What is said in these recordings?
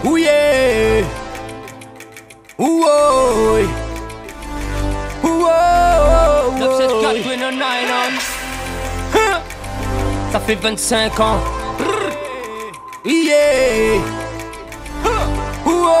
Ouh yeah. Ouh oh. Ouh oh. 974 Twin on Island. Ça fait 25 ans. Yeah. Ouh oh.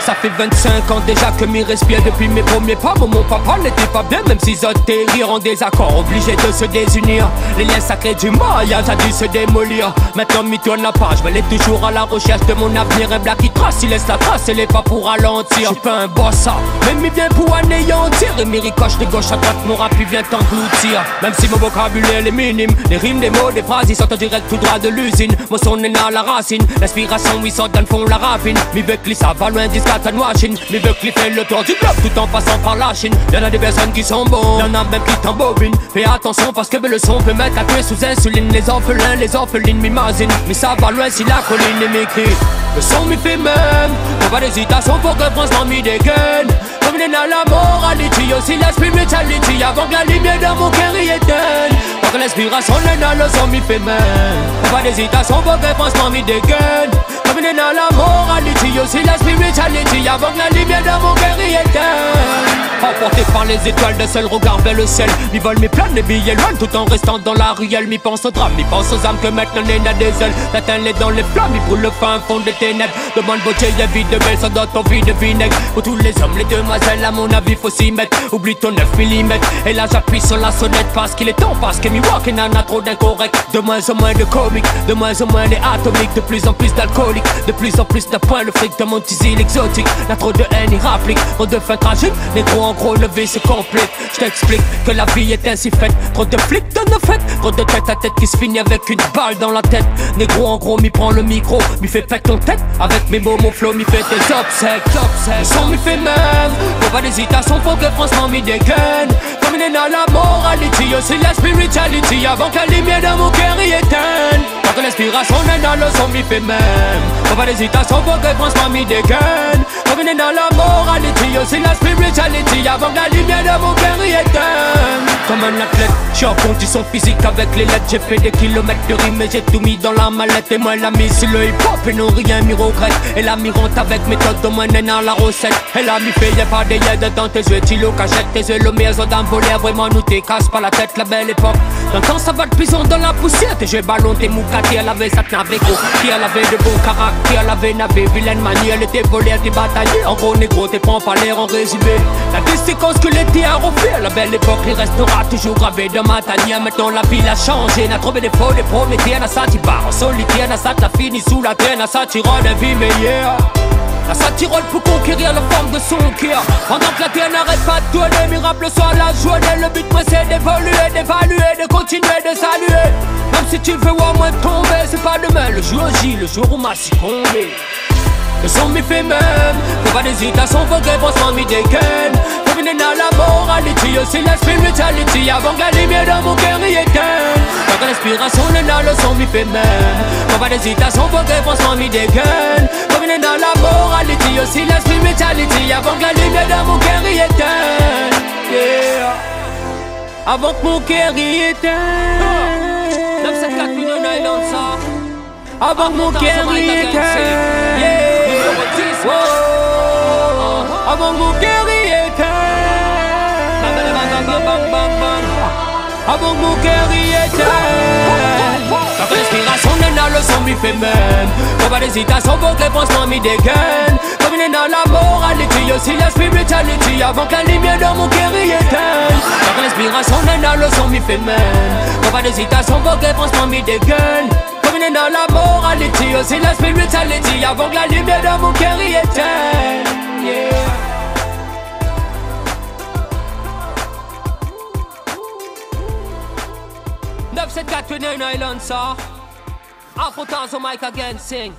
Ça fait 25 ans déjà que m'y respire depuis mes premiers pas. Mon papa n'était pas bien, même s'ils atterrirent en désaccord, obligés de se désunir. Les liens sacrés du mariage a dû se démolir. Maintenant m'y tourne la page, mais elle est toujours à la recherche de mon avenir. Un black qui trace, il laisse la trace, elle est pas pour ralentir. J'suis pas un bossa, mais m'y vient pour anéantir. Et m'y ricoche de gauche à droite, mon rap il vient t'engloutir. Même si mon vocabulaire est minime, les rimes, les mots, les phrases, ils sortent en direct tout droit de l'usine. Mon son est né à la racine, l'inspiration ils sortent dans le fond la raffine. M'y veut que ça va loin disque machine, mais veut qu'il fait le tour du globe tout en passant par la Chine. Y'en a des personnes qui sont bons, y'en a même qui t'embobinent. Fais attention parce que le son peut mettre à tuer sous insuline. Les orphelins, les orphelines m'imaginent, mais ça va loin si la colline est m'écrit. Le son m'y fait même, on va d'hésitation pour que François m'y dégaine. Comme il est à la moralité, aussi la spirituality. Avant que la lumière dans mon cœur y éteigne. Pour que l'inspiration est dans le son m'y fait même. On va d'hésitation pour que François m'y dégaine. Comme il est à la moralité, aussi la spirituality. Avant que la lumière dans mon cœur y éteigne. Emporté par les étoiles d'un seul regard vers le ciel. M'y volent, m'y planent, les billets loin tout en restant dans la ruelle. M'y pense au drame, m'y pense aux âmes que maintenant n'est a des ailes. T'atteins-les dans les flammes, m'y brûle le fin fond des ténèbres. Demande beauté, y'a vie de belle, ça doit ton vie de vinaigre. Pour tous les hommes, les demoiselles, à mon avis faut s'y mettre. Oublie ton 9 mm, et là j'appuie sur la sonnette. Parce qu'il est temps, parce que Milwaukee n'en a trop d'incorrect. De moins en moins de comiques, de moins en moins les atomiques. De plus en plus d'alcooliques, de plus en plus de points. Le fric de mon tisile exotique, n'a trop de haine irapplique. Trop de fin tragique, négro en gros le V se complète. J't'explique que la vie est ainsi faite. Trop de flics de nos fêtes, trop de tête à tête qui se finit avec une balle dans la tête. Négro en gros m'y prend le micro, m'y fait pète ton tête. Avec mes mots, mon flow m'y fait des obsèques. Le son m'y fait même, faut pas d'hésitation, faut que François m'y dégaine. Comme il est dans la moralité, aussi la spirituality. Avant que la lumière dans mon cœur y éteigne. Quand l'inspiration est dans le son m'y fait même. Faut pas d'hésitation, faut que François m'y dégaine. Comme il est dans la moralité, aussi la spirituality. Avant que la lumière de mon cœur y éteigne. Comme un athlète, j'suis en condition physique avec les lettres. J'ai fait des kilomètres de rimes et j'ai tout mis dans la mallette. Et moi elle a mis sur le hip-hop et non rien m'y regrette. Elle a mis rentre avec méthode, au moins n'est dans la recette. Elle a mis fait y'a pas des yeux dans tes yeux, t'y cachette. Tes yeux le meilleur d'envoler, vraiment nous t'es casse pas la tête, la belle époque. Dans le temps ça va de prison dans la poussière. Tes jeux ballon, tes moukatés, elle avait ça n'avait gros. Qui elle avait de beaux caractères, elle avait navé, vilaine manie. Elle était volée, elle était bataillée. En gros négro, t'es prends pas l'air en résumé. La conséquence que l'été a refait. La belle époque, il restera toujours gravé dans ma tanière. Maintenant la ville a changé, n'a trouvé des faux, des prométhées. N'a ça t'y part en solitaire, n'a ça t'as fini sous la terre. N'a ça t'y rend la vie meilleure. La satyrole pour conquérir la forme de son cœur. Pendant que la terre n'arrête pas de tourner, miracle soit la joie. Le but c'est d'évoluer, d'évaluer, de continuer, de saluer. Même si tu veux au moins tomber, c'est pas demain, le jour J, le jour où m'a succombé. Le son m'y fait même, faut pas d'hésitation, faut que François m'y dégaine. Faut venir dans la moralité, aussi la spirituality. Avant que la lumière dans mon cœur y éteigne. Quand l'inspiration est dans le son m'y fait même. Faut pas d'hésitation, faut que François m'y dégaine. Faut venir dans la moralité, aussi la spirituality. Avant que la lumière dans mon cœur y éteigne. Yeah. Avant que mon cœur y éteigne. 974 Twin Island ça. Avant que mon cœur y éteigne. Yeah. Oh, avant que mon cœur y éteigne. Avant que mon cœur y éteigne. Quand l'inspiration est dans le son m'y fait même. Faut pas d'hésitation, faut que François m'y dégaine. Comme il est dans la moralité, aussi la spirituality. Avant que la lumière dans mon cœur y éteigne. Quand l'inspiration est dans le son m'y fait même. Faut pas d'hésitation, faut que François m'y dégaine. Dans la moralité, aussi la spirituality. Avant que la lumière dans mon cœur y éteigne. Yeah. Neuf, 7, 4, Twin Island, ça. Afro Tans, Mike again, sing.